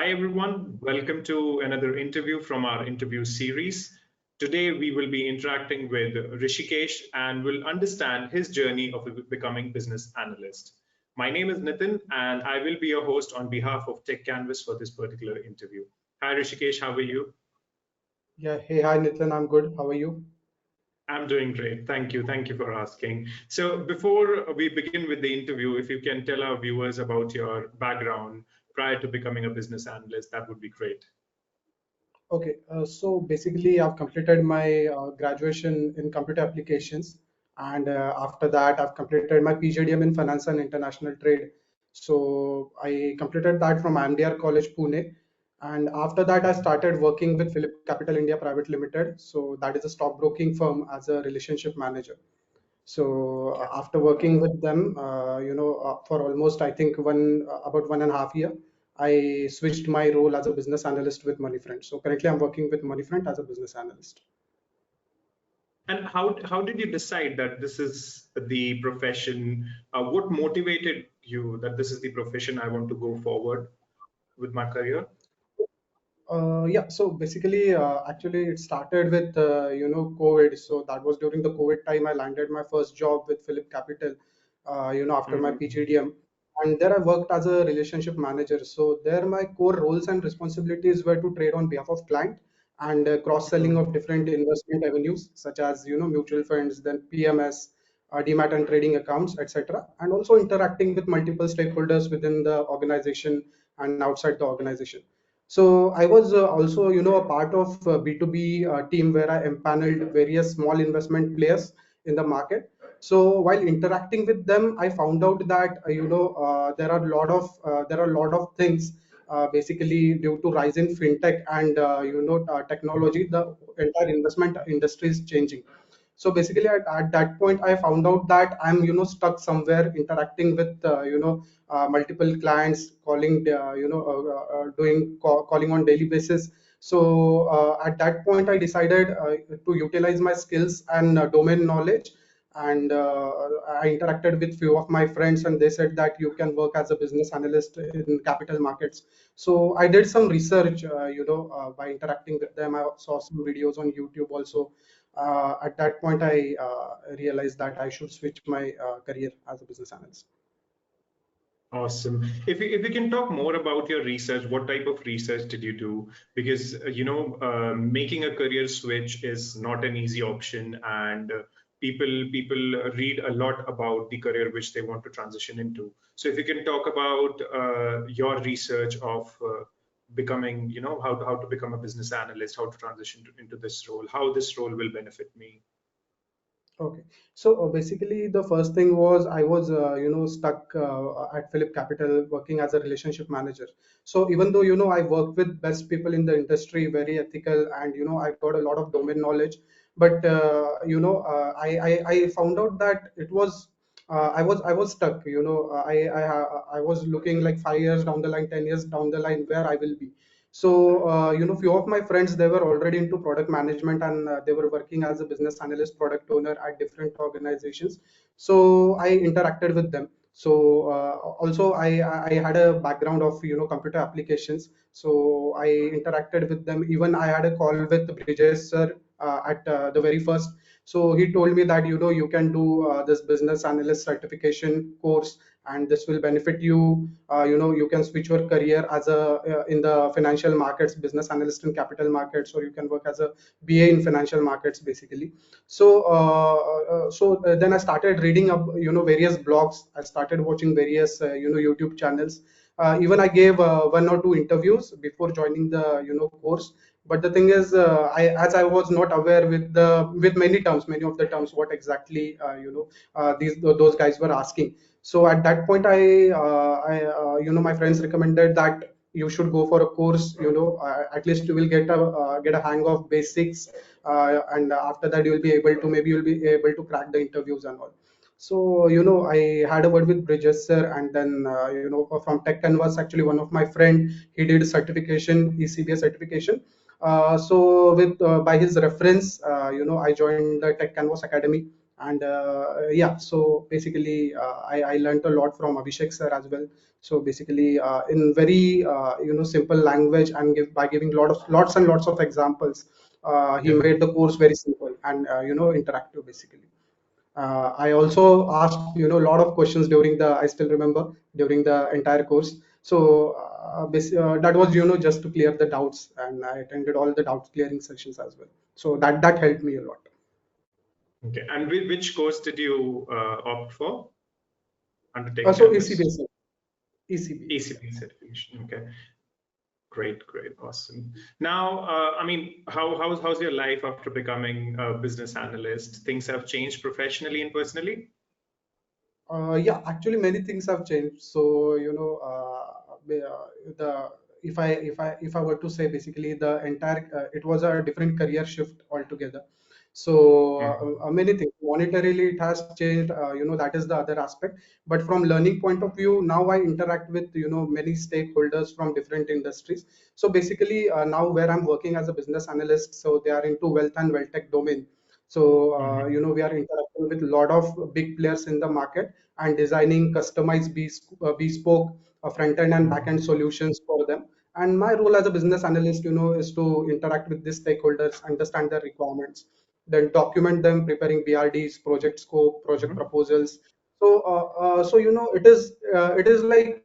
Hi, everyone. Welcome to another interview from our interview series. Today, we will be interacting with Rishikesh and will understand his journey of becoming business analyst. My name is Nitin, and I will be your host on behalf of Tech Canvas for this particular interview. Hi, Rishikesh. How are you? Yeah, hey, hi Nitin, I'm good. How are you? I'm doing great. Thank you. Thank you for asking. So, before we begin with the interview, if you can tell our viewers about your background prior to becoming a business analyst, that would be great. Okay, so basically, I've completed my graduation in computer applications, and after that, I've completed my PGDM in finance and international trade. So I completed that from IMDR College, Pune, and after that, I started working with Philip Capital India Private Limited. So that is a stockbroking firm as a relationship manager. So after working with them, for almost I think about 1.5 year, I switched my role as a business analyst with Moneyfront. So currently, I'm working with Moneyfront as a business analyst. And how did you decide that this is the profession? What motivated you that this is the profession I want to go forward with my career? Yeah, so basically, actually, it started with COVID. So that was during the COVID time. I landed my first job with Philip Capital. After my Mhm. PGDM, and there I worked as a relationship manager. So there, my core roles and responsibilities were to trade on behalf of client and cross-selling Mhm. of different investment avenues such as mutual funds, then PMS, demat and trading accounts, etc. And also interacting with multiple stakeholders within the organization and outside the organization. So I was also, a part of B2B team where I empaneled various small investment players in the market. So while interacting with them, I found out that there are a lot of things basically due to rise in fintech and technology, the entire investment industry is changing. So basically, at that point, I found out that I'm stuck somewhere interacting with multiple clients, calling calling on daily basis. So at that point, I decided to utilize my skills and domain knowledge. And I interacted with few of my friends, and they said that you can work as a business analyst in capital markets. So I did some research, by interacting with them. I saw some videos on YouTube also. At that point, I realized that I should switch my career as a business analyst. Awesome. If you can talk more about your research, what type of research did you do? Because making a career switch is not an easy option, and people read a lot about the career which they want to transition into. So if you can talk about your research of becoming, how to become a business analyst, how to transition into this role, how this role will benefit me. Okay. So basically, the first thing was I was, stuck at Philip Capital working as a relationship manager. So even though, I worked with best people in the industry, very ethical, and, I got a lot of domain knowledge, but, I found out that I was stuck, I was looking like 5 years down the line, 10 years down the line where I will be. So, few of my friends, they were already into product management, and they were working as a business analyst, product owner at different organizations. So I interacted with them. So also I had a background of, computer applications. So I interacted with them. Even I had a call with Brijesh sir at the very first. So he told me that, you can do this business analyst certification course, and this will benefit you. You can switch your career as a in the financial markets, business analyst in capital markets, or you can work as a BA in financial markets, basically. So then I started reading up, various blogs. I started watching various YouTube channels. Even I gave one or two interviews before joining the course. But the thing is, as I was not aware with many of the terms, what exactly those guys were asking. So at that point, my friends recommended that you should go for a course. At least you will get a hang of basics, and after that you will be able to, maybe you'll be able to crack the interviews and all. So I had a word with Bridges sir, and then from Tech Canvas, actually one of my friend, he did certification, ECBA certification. So with by his reference, I joined the Tech Canvas Academy, And yeah, so basically I learned a lot from Abhishek sir as well. So basically in very simple language, and by giving lots and lots of examples, he Yeah. made the course very simple and interactive basically. I also asked, a lot of questions during the, I still remember, during the entire course. So that was, just to clear the doubts, and I attended all the doubt clearing sessions as well. So that helped me a lot. Okay. And which course did you opt for under Tech So ECBA, Canvas? sir. ECBA, yeah. ECP certification. Okay. Great, great, awesome. Now, I mean, how's your life after becoming a business analyst? Things have changed professionally and personally? Yeah, actually, many things have changed. So, the if I were to say basically the entire it was a different career shift altogether. So many things monetarily it has changed. That is the other aspect. But from learning point of view, now I interact with many stakeholders from different industries. So basically, now where I'm working as a business analyst, so they are into wealth and wealth tech domain. So Mm-hmm. we are interacting with a lot of big players in the market and designing customized bespoke front end and back end solutions for them. And my role as a business analyst, is to interact with these stakeholders, understand their requirements, then document them, preparing BRDs, project scope, project Mm-hmm. proposals. So it is like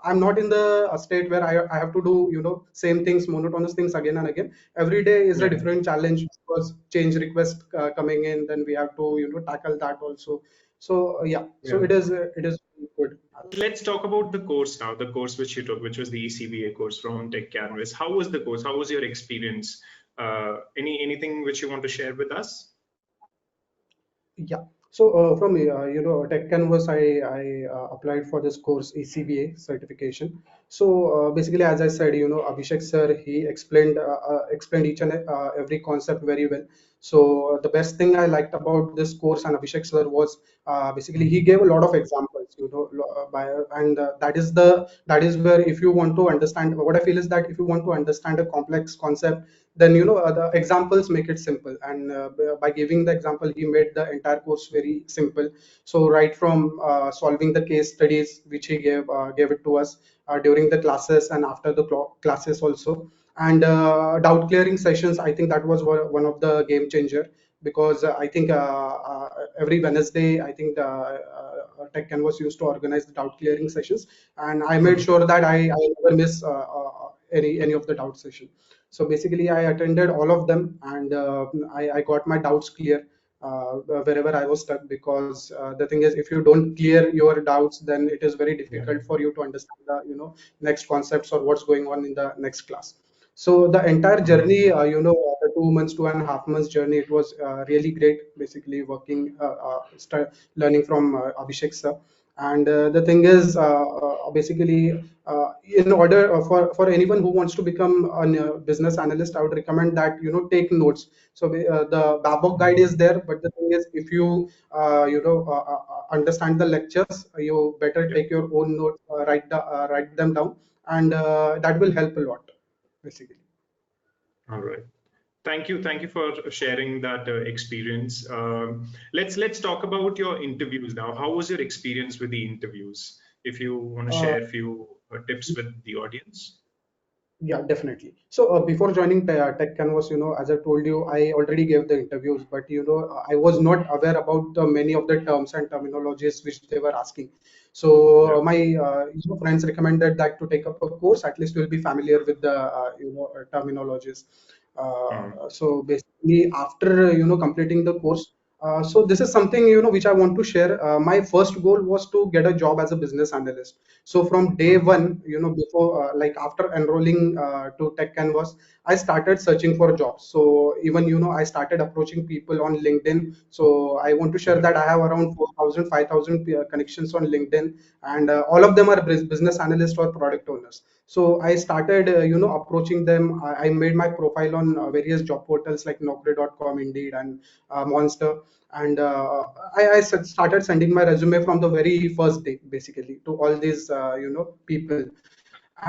I'm not in the state where I have to do same things, monotonous things again and again. Every day is a Yeah, different challenge because change request coming in, then we have to tackle that also. So yeah, so yeah. it is good. Let's talk about the course now, the course which you took, which was the ECBA course from Tech Canvas. How was the course? How was your experience? Anything which you want to share with us? Yeah. So from Tech Canvas, I applied for this course ECBA certification. So basically, as I said, Abhishek sir, he explained each and every concept very well. So the best thing I liked about this course and Abhishek sir was basically he gave a lot of examples, and that is where if you want to understand, what I feel is that if you want to understand a complex concept, then the examples make it simple. And by giving the example, he made the entire course very simple. So right from solving the case studies which he gave it to us during the classes and after the classes also, and doubt clearing sessions, I think that was one of the game changer, because I think every Wednesday, I think Tech Canvas used to organize the doubt clearing sessions, and I made Mhm. sure that I never miss any of the doubt session. So basically, I attended all of them, and I got my doubts clear wherever I was stuck. Because the thing is, if you don't clear your doubts, then it is very Yeah. difficult for you to understand the next concepts or what's going on in the next class. So the entire journey, Mhm. the 2 months, 2.5 months journey, it was really great. Basically, working, learning from Abhishek sir. And the thing is, basically, in order for anyone who wants to become a business analyst, I would recommend that take notes. So the Babok guide is there, but the thing is, if you understand the lectures, you better Yeah. take your own notes, write them down, and that will help a lot, basically. All right. Thank you for sharing that experience. Let's talk about your interviews now. How was your experience with the interviews? If you want to Uh, share a few tips with the audience. Yeah, definitely. So before joining Tech Canvas, as I told you, I already gave the interviews, but I was not aware about the many of the terms and terminologies which they were asking. So Yeah. my friends recommended that to take up a course. At least you'll be familiar with the terminologies. Mhm. So basically, after completing the course, so this is something which I want to share. My first goal was to get a job as a business analyst. So from day Mhm. one, before like after enrolling to Tech Canvas, I started searching for jobs. So even I started approaching people on LinkedIn. So I want to share Yeah. that I have around 4,000, 5,000 connections on LinkedIn, and all of them are business analysts or product owners. So I started approaching them. I made my profile on various job portals like Naukri.com, Indeed, and Monster. And started sending my resume from the very first day, basically, to all these people.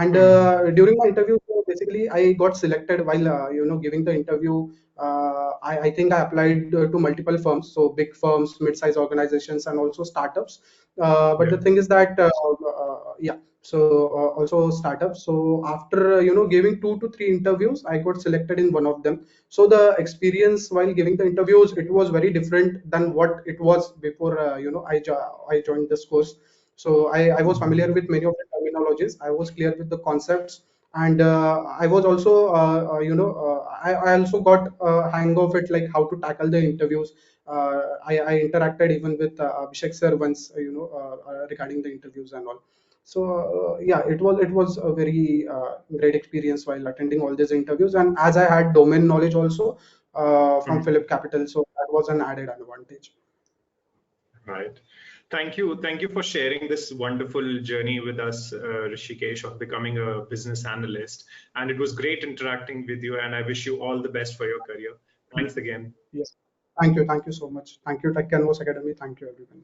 And Mhm. during my interview, so basically I got selected while giving the interview. I think I applied to multiple firms, so big firms, mid-sized organizations, and also startups. But Yeah. the thing is that, yeah, so also startups. So after giving 2 to 3 interviews, I got selected in one of them. So the experience while giving the interviews, it was very different than what it was before I joined this course. So I was familiar Mhm. with many of the terminologies. I was clear with the concepts, and I was also I also got a hang of it, like how to tackle the interviews. I interacted even with Abhishek sir once, regarding the interviews and all. So yeah, it was a very great experience while attending all these interviews, and as I had domain knowledge also from Mhm. Philip Capital, so that was an added advantage. Right. Thank you. Thank you for sharing this wonderful journey with us, Rishikesh, of becoming a business analyst. And it was great interacting with you, and I wish you all the best for your career. Thanks again. Yes, thank you so much. Thank you, Tech Canvas Academy. Thank you, everyone.